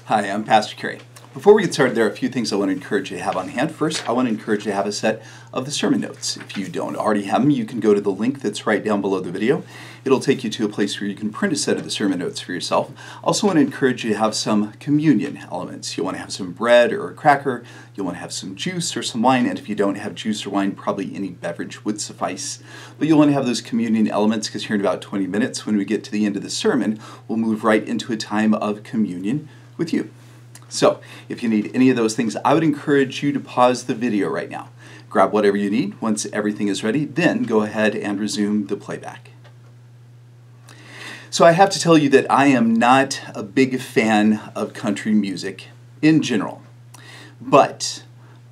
Hi, I'm Pastor Kerry. Before we get started, there are a few things I want to encourage you to have on hand. First, I want to encourage you to have a set of the sermon notes. If you don't already have them, you can go to the link that's right down below the video. It'll take you to a place where you can print a set of the sermon notes for yourself. Also want to encourage you to have some communion elements. You'll want to have some bread or a cracker. You'll want to have some juice or some wine. And if you don't have juice or wine, probably any beverage would suffice. But you'll want to have those communion elements because here in about 20 minutes, when we get to the end of the sermon, we'll move right into a time of communion with you. So, if you need any of those things, I would encourage you to pause the video right now. Grab whatever you need. Once everything is ready, then go ahead and resume the playback. So I have to tell you that I am not a big fan of country music in general. But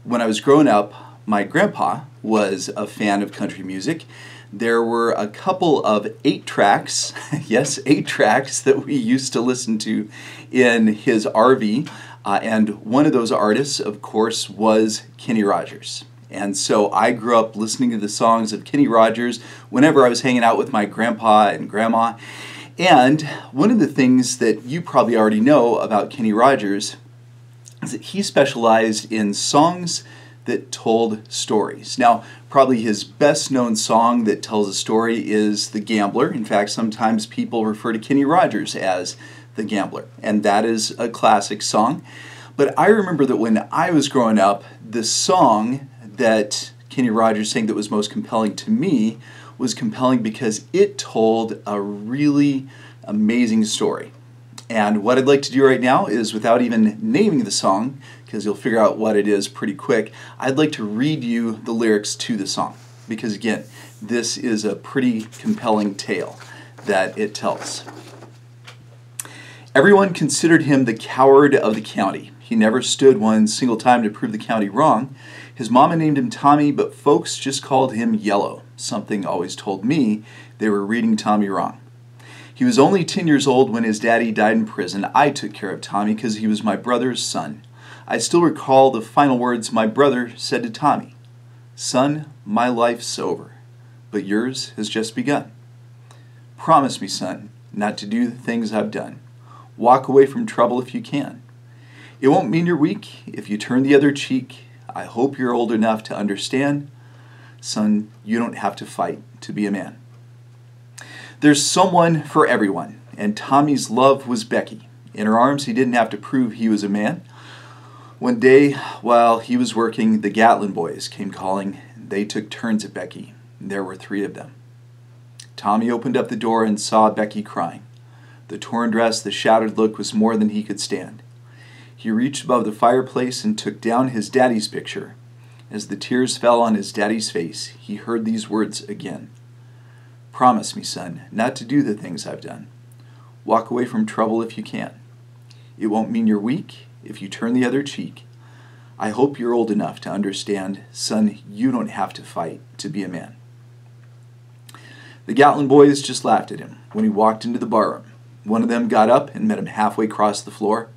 when I was growing up, my grandpa was a fan of country music. There were a couple of 8-tracks, yes, 8-tracks that we used to listen to in his RV. And one of those artists, of course, was Kenny Rogers. And so I grew up listening to the songs of Kenny Rogers whenever I was hanging out with my grandpa and grandma. And one of the things that you probably already know about Kenny Rogers is that he specialized in songs that told stories. Now, probably his best known song that tells a story is The Gambler. In fact, sometimes people refer to Kenny Rogers as The Gambler, and that is a classic song. But I remember that when I was growing up, the song that Kenny Rogers sang that was most compelling to me was compelling because it told a really amazing story. And what I'd like to do right now is, without even naming the song, because you'll figure out what it is pretty quick, I'd like to read you the lyrics to the song. Because again, this is a pretty compelling tale that it tells. Everyone considered him the coward of the county. He never stood one single time to prove the county wrong. His mama named him Tommy, but folks just called him Yellow. Something always told me they were reading Tommy wrong. He was only 10 years old when his daddy died in prison. I took care of Tommy because he was my brother's son. I still recall the final words my brother said to Tommy. Son, my life's over, but yours has just begun. Promise me, son, not to do the things I've done. Walk away from trouble if you can. It won't mean you're weak if you turn the other cheek. I hope you're old enough to understand. Son, you don't have to fight to be a man. There's someone for everyone, and Tommy's love was Becky. In her arms, he didn't have to prove he was a man. One day, while he was working, the Gatlin boys came calling. They took turns at Becky. There were 3 of them. Tommy opened up the door and saw Becky crying. The torn dress, the shattered look was more than he could stand. He reached above the fireplace and took down his daddy's picture. As the tears fell on his daddy's face, he heard these words again. Promise me, son, not to do the things I've done. Walk away from trouble if you can. It won't mean you're weak if you turn the other cheek. I hope you're old enough to understand, son, you don't have to fight to be a man. The Gatlin boys just laughed at him when he walked into the barroom. One of them got up and met him halfway across the floor.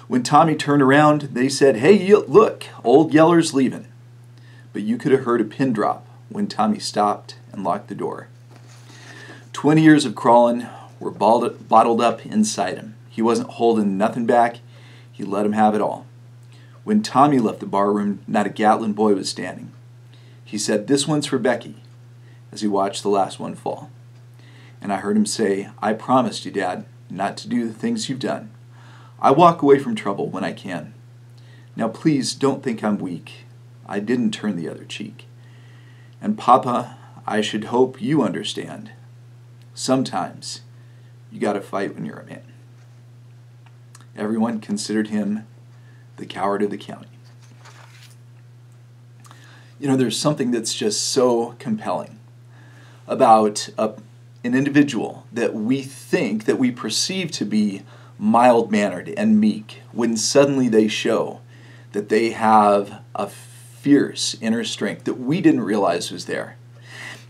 When Tommy turned around, they said, Hey, look, old Yeller's leaving. But you could have heard a pin drop when Tommy stopped and locked the door. 20 years of crawling were bottled up inside him. He wasn't holding nothing back. He let him have it all. When Tommy left the barroom, not a Gatlin boy was standing. He said, This one's for Becky, as he watched the last one fall. And I heard him say, I promised you, Dad, not to do the things you've done. I walk away from trouble when I can. Now please don't think I'm weak. I didn't turn the other cheek. And Papa, I should hope you understand. Sometimes you gotta fight when you're a man. Everyone considered him the coward of the county. You know, there's something that's just so compelling about an individual that we think, that we perceive to be mild-mannered and meek, when suddenly they show that they have a fierce inner strength that we didn't realize was there.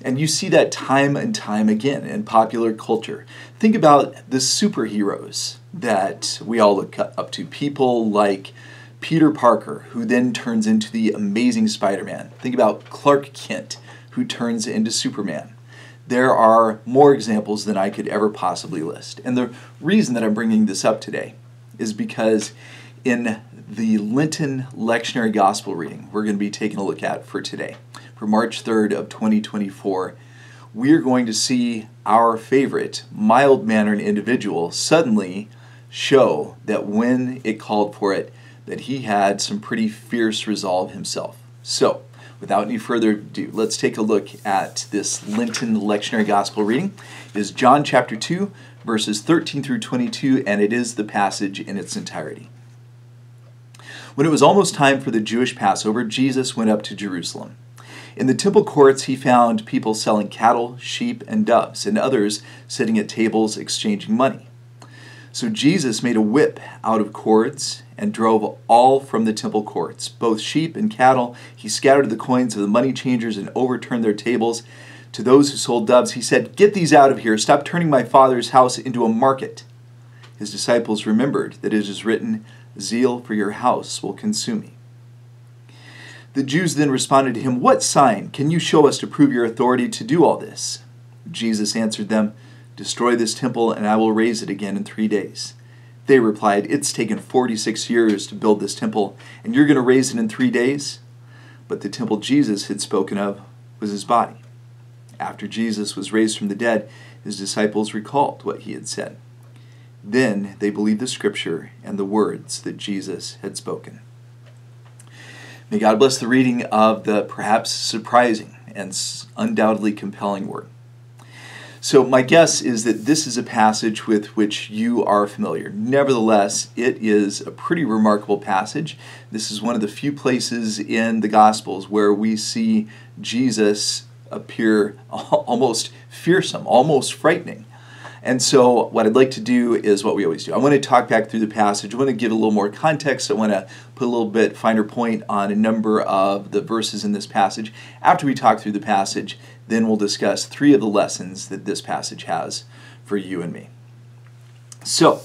And you see that time and time again in popular culture. Think about the superheroes that we all look up to. People like Peter Parker, who then turns into the Amazing Spider-Man. Think about Clark Kent, who turns into Superman. There are more examples than I could ever possibly list. And the reason that I'm bringing this up today is because in the Lenten lectionary gospel reading we're going to be taking a look at for today, for March 3rd of 2024, we're going to see our favorite mild-mannered individual suddenly show that when it called for it, that he had some pretty fierce resolve himself. So, without any further ado, let's take a look at this Lenten lectionary gospel reading. It is John chapter 2, verses 13 through 22, and it is the passage in its entirety. When it was almost time for the Jewish Passover, Jesus went up to Jerusalem. In the temple courts he found people selling cattle, sheep, and doves, and others sitting at tables exchanging money. So Jesus made a whip out of cords and drove all from the temple courts, both sheep and cattle. He scattered the coins of the money changers and overturned their tables. To those who sold doves, he said, "Get these out of here. Stop turning my Father's house into a market." His disciples remembered that it is written, "Zeal for your house will consume me." The Jews then responded to him, "What sign can you show us to prove your authority to do all this?" Jesus answered them, "Destroy this temple, and I will raise it again in 3 days." They replied, "It's taken 46 years to build this temple, and you're going to raise it in 3 days?" But the temple Jesus had spoken of was his body. After Jesus was raised from the dead, his disciples recalled what he had said. Then they believed the scripture and the words that Jesus had spoken. May God bless the reading of the perhaps surprising and undoubtedly compelling word. So my guess is that this is a passage with which you are familiar. Nevertheless, it is a pretty remarkable passage. This is one of the few places in the Gospels where we see Jesus appear almost fearsome, almost frightening. And so what I'd like to do is what we always do. I want to talk back through the passage. I want to give a little more context. I want to put a little bit finer point on a number of the verses in this passage. After we talk through the passage, then we'll discuss 3 of the lessons that this passage has for you and me. So,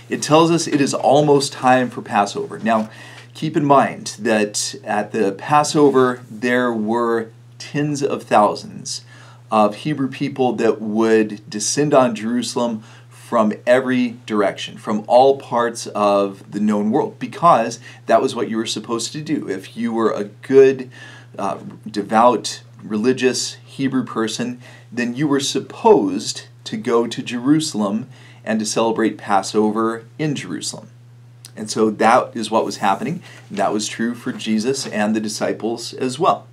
it tells us it is almost time for Passover. Now, keep in mind that at the Passover, there were tens of thousands of Hebrew people that would descend on Jerusalem from every direction, from all parts of the known world, because that was what you were supposed to do. If you were a good, devout, religious Hebrew person, then you were supposed to go to Jerusalem and to celebrate Passover in Jerusalem. And so that is what was happening. That was true for Jesus and the disciples as well.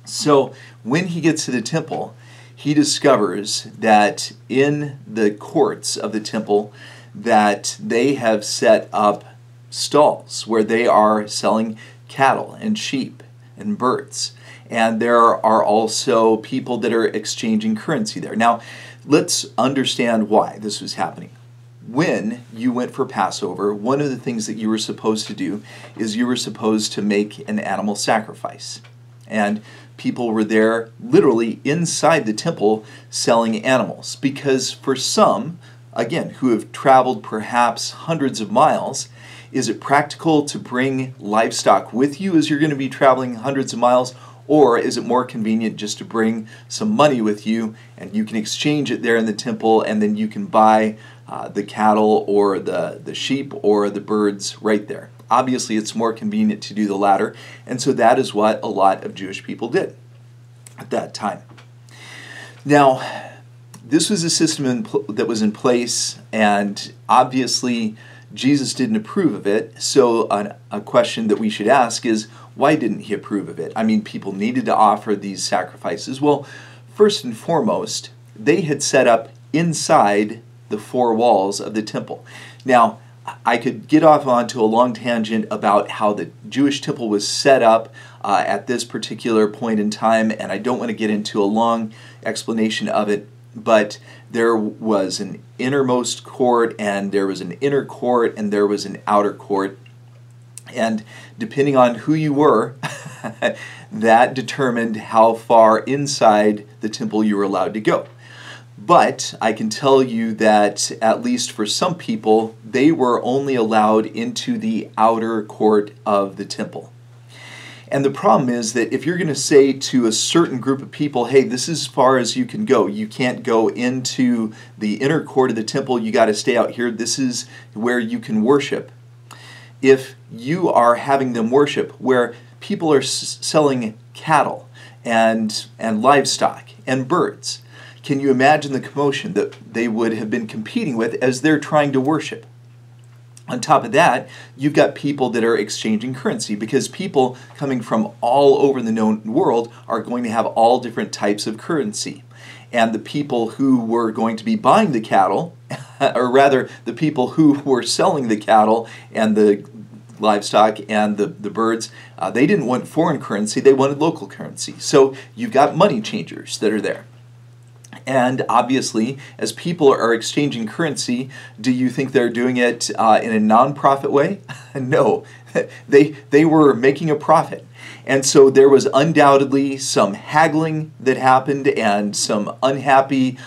So when he gets to the temple, he discovers that in the courts of the temple that they have set up stalls where they are selling cattle and sheep and birds. And there are also people that are exchanging currency there. Now, let's understand why this was happening. When you went for Passover, one of the things that you were supposed to do is you were supposed to make an animal sacrifice. And people were there literally inside the temple selling animals, because for some, again, who have traveled perhaps hundreds of miles, is it practical to bring livestock with you as you're going to be traveling hundreds of miles, or is it more convenient just to bring some money with you and you can exchange it there in the temple, and then you can buy the cattle or the sheep or the birds right there? Obviously, it's more convenient to do the latter, and so that is what a lot of Jewish people did at that time. Now, this was a system that was in place, and obviously Jesus didn't approve of it, so a question that we should ask is, why didn't he approve of it? I mean, people needed to offer these sacrifices. Well, first and foremost, they had set up inside the 4 walls of the temple. Now, I could get off onto a long tangent about how the Jewish temple was set up at this particular point in time, and I don't want to get into a long explanation of it, but there was an innermost court, and there was an inner court, and there was an outer court. And depending on who you were, that determined how far inside the temple you were allowed to go. But I can tell you that at least for some people, they were only allowed into the outer court of the temple. And the problem is that if you're going to say to a certain group of people, hey, this is as far as you can go. You can't go into the inner court of the temple. You got to stay out here. This is where you can worship. If you are having them worship where people are selling cattle and livestock and birds, can you imagine the commotion that they would have been competing with as they're trying to worship? On top of that, you've got people that are exchanging currency, because people coming from all over the known world are going to have all different types of currency. And the people who were going to be buying the cattle, or rather the people who were selling the cattle and the livestock and the birds, they didn't want foreign currency, they wanted local currency. So you've got money changers that are there. And obviously, as people are exchanging currency, do you think they're doing it in a non-profit way? No, they were making a profit. And so there was undoubtedly some haggling that happened and some unhappy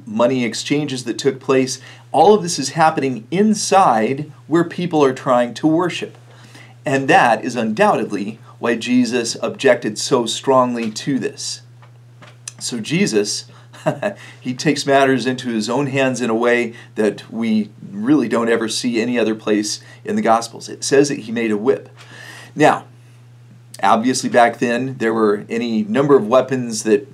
money exchanges that took place. All of this is happening inside where people are trying to worship. And that is undoubtedly why Jesus objected so strongly to this. So Jesus, he takes matters into his own hands in a way that we really don't ever see any other place in the Gospels. It says that he made a whip. Now, obviously back then there were any number of weapons that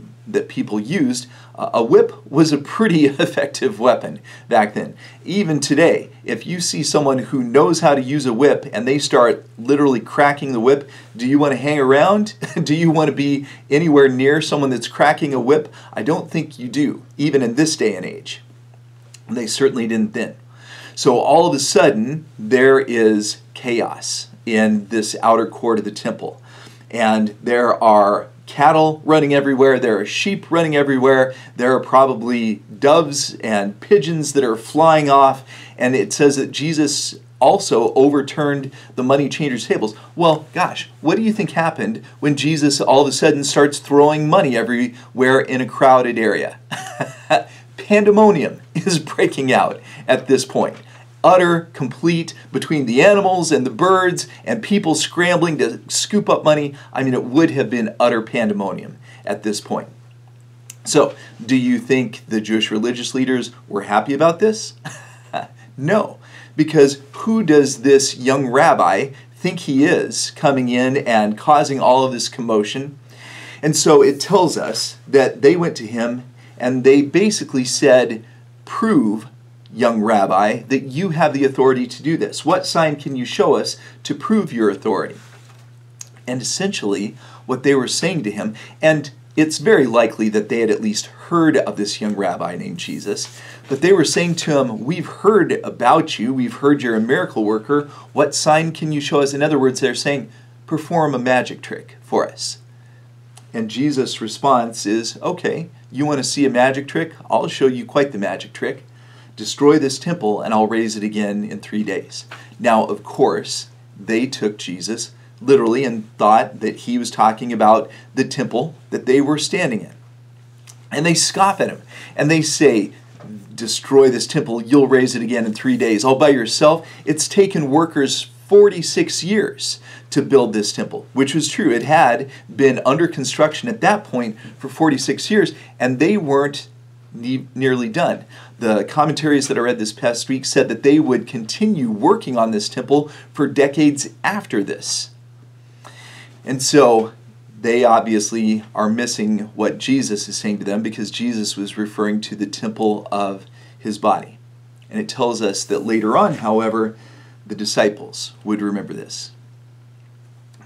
people used. A whip was a pretty effective weapon back then. Even today, if you see someone who knows how to use a whip and they start literally cracking the whip, do you want to hang around? Do you want to be anywhere near someone that's cracking a whip? I don't think you do, even in this day and age. They certainly didn't then. So all of a sudden, there is chaos in this outer court of the temple. And there are cattle running everywhere, there are sheep running everywhere, there are probably doves and pigeons that are flying off, and it says that Jesus also overturned the money changers' tables. Well, gosh, what do you think happened when Jesus all of a sudden starts throwing money everywhere in a crowded area? Pandemonium is breaking out at this point. Utter, complete, between the animals and the birds and people scrambling to scoop up money. I mean, it would have been utter pandemonium at this point. So, do you think the Jewish religious leaders were happy about this? No, because who does this young rabbi think he is, coming in and causing all of this commotion? And so it tells us that they went to him and they basically said, "Prove, young rabbi, that you have the authority to do this. What sign can you show us to prove your authority?" And essentially, what they were saying to him, and it's very likely that they had at least heard of this young rabbi named Jesus, but they were saying to him, "We've heard about you. We've heard you're a miracle worker. What sign can you show us?" In other words, they're saying, "Perform a magic trick for us." And Jesus' response is, "Okay, you want to see a magic trick? I'll show you quite the magic trick. Destroy this temple and I'll raise it again in 3 days." Now, of course, they took Jesus literally and thought that he was talking about the temple that they were standing in. And they scoff at him and they say, "Destroy this temple, you'll raise it again in 3 days. All by yourself?" It's taken workers 46 years to build this temple, which was true. It had been under construction at that point for 46 years, and they weren't nearly done. The commentaries that I read this past week said that they would continue working on this temple for decades after this. And so they obviously are missing what Jesus is saying to them, because Jesus was referring to the temple of his body. And it tells us that later on, however, the disciples would remember this.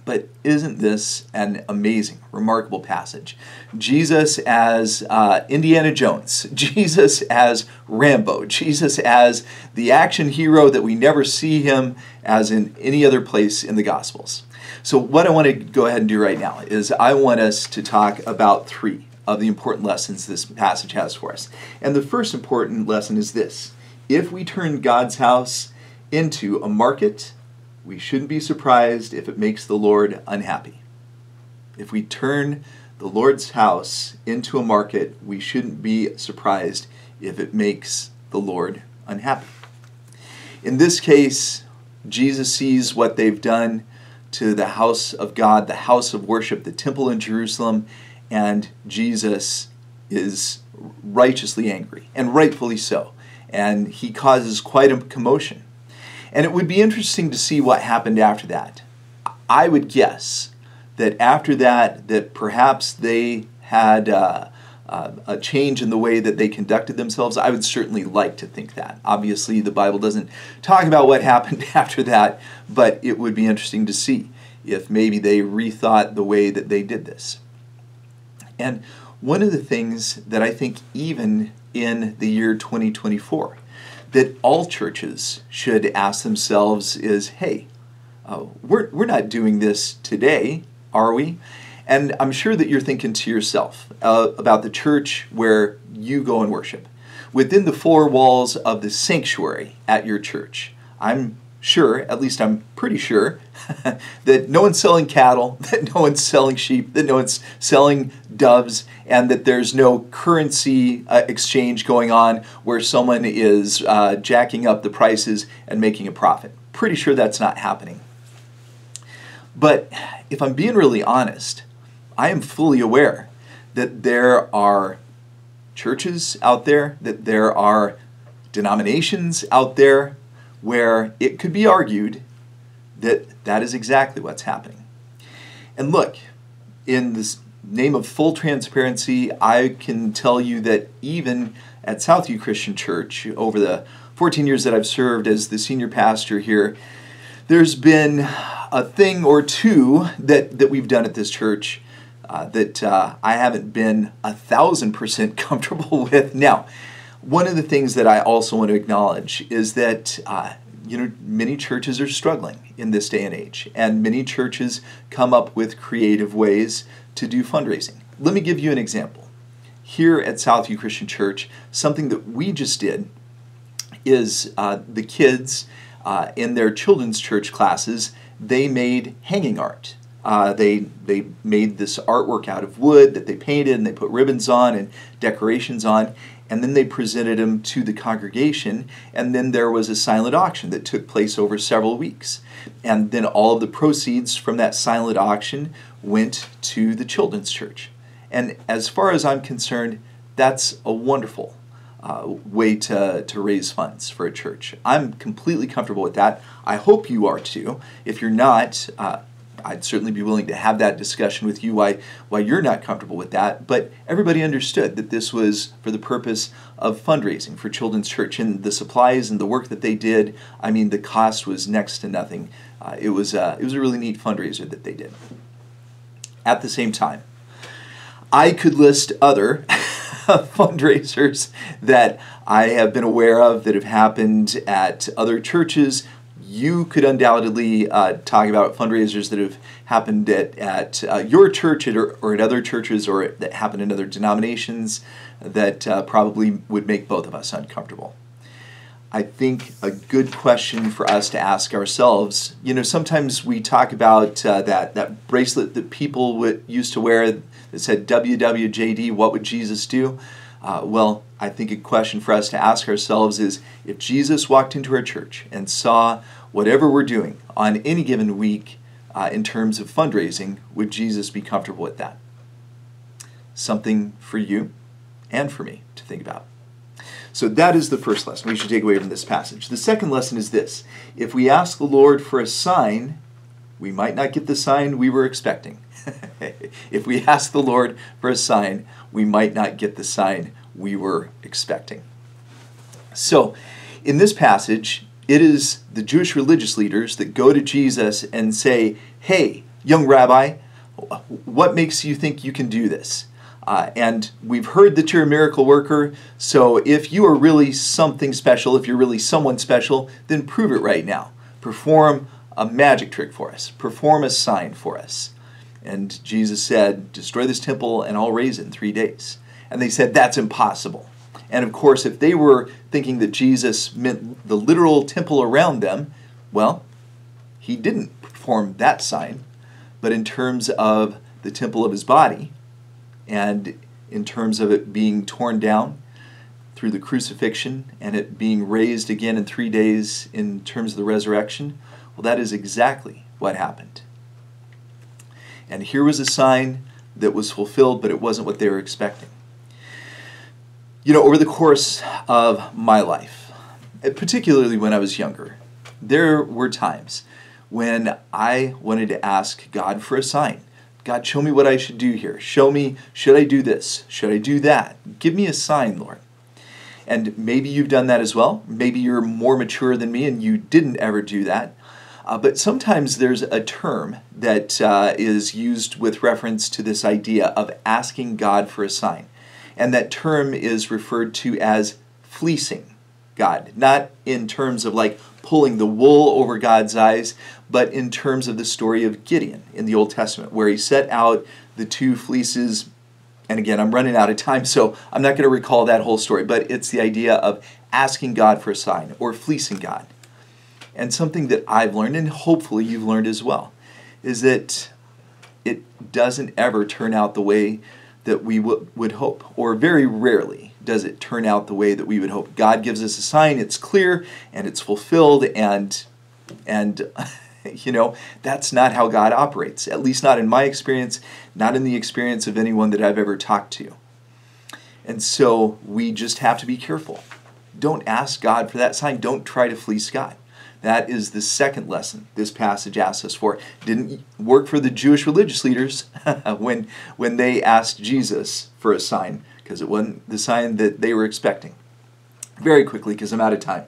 But isn't this an amazing, remarkable passage? Jesus as Indiana Jones, Jesus as Rambo, Jesus as the action hero that we never see him as in any other place in the Gospels. So what I want to go ahead and do right now is I want us to talk about 3 of the important lessons this passage has for us. And the first important lesson is this: if we turn God's house into a market, we shouldn't be surprised if it makes the Lord unhappy. If we turn the Lord's house into a market, we shouldn't be surprised if it makes the Lord unhappy. In this case, Jesus sees what they've done to the house of God, the house of worship, the temple in Jerusalem, and Jesus is righteously angry, and rightfully so. And he causes quite a commotion. And it would be interesting to see what happened after that. I would guess that after that, that perhaps they had a change in the way that they conducted themselves. I would certainly like to think that. Obviously, the Bible doesn't talk about what happened after that, but it would be interesting to see if maybe they rethought the way that they did this. And one of the things that I think even in the year 2024 that all churches should ask themselves is, hey, we're not doing this today, are we? And I'm sure that you're thinking to yourself about the church where you go and worship. Within the four walls of the sanctuary at your church, I'm sure, at least I'm pretty sure, that no one's selling cattle, that no one's selling sheep, that no one's selling doves, and that there's no currency exchange going on where someone is jacking up the prices and making a profit. Pretty sure that's not happening. But if I'm being really honest, I am fully aware that there are churches out there, that there are denominations out there where it could be argued that that is exactly what's happening. And look, in the name of full transparency, I can tell you that even at Southview Christian Church, over the 14 years that I've served as the senior pastor here, there's been a thing or two that we've done at this church that I haven't been 1,000% comfortable with. Now, one of the things that I also want to acknowledge is that many churches are struggling in this day and age, and many churches come up with creative ways to do fundraising. Let me give you an example. Here at Southview Christian Church, something that we just did is the kids in their children's church classes, they made hanging art. They made this artwork out of wood that they painted, and they put ribbons on and decorations on, and then they presented them to the congregation, and then there was a silent auction that took place over several weeks. And then all of the proceeds from that silent auction went to the children's church. And as far as I'm concerned, that's a wonderful way to raise funds for a church. I'm completely comfortable with that. I hope you are too. If you're not, I'd certainly be willing to have that discussion with you why you're not comfortable with that. But everybody understood that this was for the purpose of fundraising for Children's Church, and the supplies and the work that they did, I mean, the cost was next to nothing. It was a really neat fundraiser that they did. At the same time, I could list other fundraisers that I have been aware of that have happened at other churches. You could undoubtedly talk about fundraisers that have happened at your church or at other churches or that happen in other denominations that probably would make both of us uncomfortable. I think a good question for us to ask ourselves, sometimes we talk about that bracelet that people used to wear that said WWJD, what would Jesus do? Well, I think a question for us to ask ourselves is, if Jesus walked into our church and saw whatever we're doing on any given week in terms of fundraising, would Jesus be comfortable with that? Something for you and for me to think about. So that is the first lesson we should take away from this passage. The second lesson is this: if we ask the Lord for a sign, we might not get the sign we were expecting. If we ask the Lord for a sign, we might not get the sign we were expecting. So, in this passage, it is the Jewish religious leaders that go to Jesus and say, "Hey, young rabbi, what makes you think you can do this? And we've heard that you're a miracle worker, so if you are really something special, if you're really someone special, then prove it right now. Perform a magic trick for us. Perform a sign for us." And Jesus said, "Destroy this temple and I'll raise it in 3 days." And they said, "That's impossible." And of course, if they were thinking that Jesus meant the literal temple around them, well, he didn't perform that sign. But in terms of the temple of his body, and in terms of it being torn down through the crucifixion and it being raised again in 3 days in terms of the resurrection, well, that is exactly what happened. And here was a sign that was fulfilled, but it wasn't what they were expecting. You know, over the course of my life, particularly when I was younger, there were times when I wanted to ask God for a sign. God, show me what I should do here. Show me, should I do this? Should I do that? Give me a sign, Lord. And maybe you've done that as well. Maybe you're more mature than me and you didn't ever do that. But sometimes there's a term that is used with reference to this idea of asking God for a sign. And that term is referred to as fleecing God. Not in terms of like pulling the wool over God's eyes, but in terms of the story of Gideon in the Old Testament, where he set out the two fleeces. And again, I'm running out of time, so I'm not going to recall that whole story, but it's the idea of asking God for a sign or fleecing God. And something that I've learned, and hopefully you've learned as well, is that it doesn't ever turn out the way that we would hope, or very rarely does it turn out the way that we would hope. God gives us a sign, it's clear, and it's fulfilled, and you know, that's not how God operates, at least not in my experience, not in the experience of anyone that I've ever talked to. And so we just have to be careful. Don't ask God for that sign. Don't try to fleece God. That is the second lesson this passage asks us for. It didn't work for the Jewish religious leaders when they asked Jesus for a sign, because it wasn't the sign that they were expecting. Very quickly, because I'm out of time.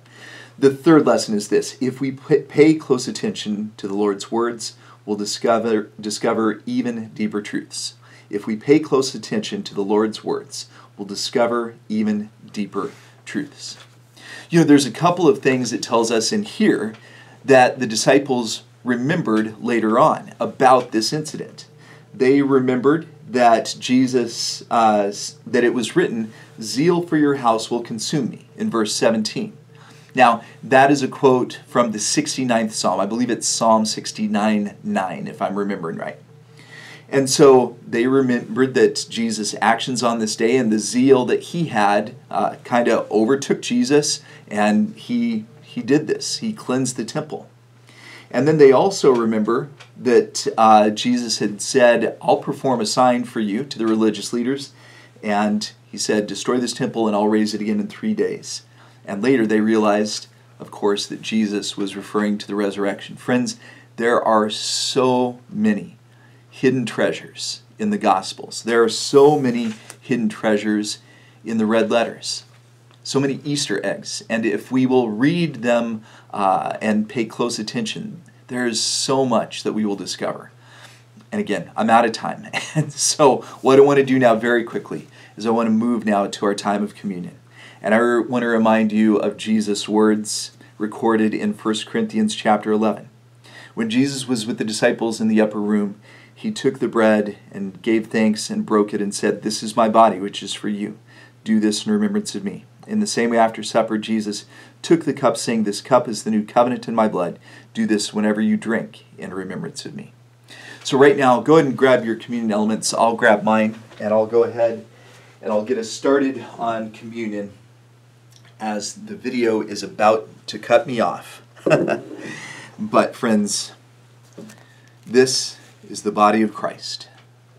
The third lesson is this: if we pay close attention to the Lord's words, we'll discover even deeper truths. If we pay close attention to the Lord's words, we'll discover even deeper truths. You know, there's a couple of things it tells us in here that the disciples remembered later on about this incident. They remembered that Jesus, that it was written, "Zeal for your house will consume me," in verse 17. Now, that is a quote from the 69th Psalm. I believe it's Psalm 69:9, if I'm remembering right. And so they remembered that Jesus' actions on this day and the zeal that he had kind of overtook Jesus, and he did this. He cleansed the temple. And then they also remember that Jesus had said, "I'll perform a sign for you," to the religious leaders. And he said, "Destroy this temple and I'll raise it again in 3 days." And later they realized, of course, that Jesus was referring to the resurrection. Friends, there are so many hidden treasures in the Gospels. There are so many hidden treasures in the red letters. So many Easter eggs. And if we will read them and pay close attention, there is so much that we will discover. And again, I'm out of time. And so what I want to do now very quickly is I want to move now to our time of communion. And I want to remind you of Jesus' words recorded in 1 Corinthians chapter 11. When Jesus was with the disciples in the upper room, he took the bread and gave thanks and broke it and said, "This is my body, which is for you. Do this in remembrance of me." In the same way, after supper, Jesus took the cup, saying, "This cup is the new covenant in my blood. Do this whenever you drink in remembrance of me." So right now, go ahead and grab your communion elements. I'll grab mine, and I'll go ahead and I'll get us started on communion as the video is about to cut me off. But friends, this is the body of Christ,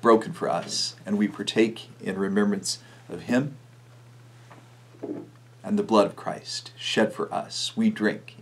broken for us, and we partake in remembrance of him, and the blood of Christ shed for us. We drink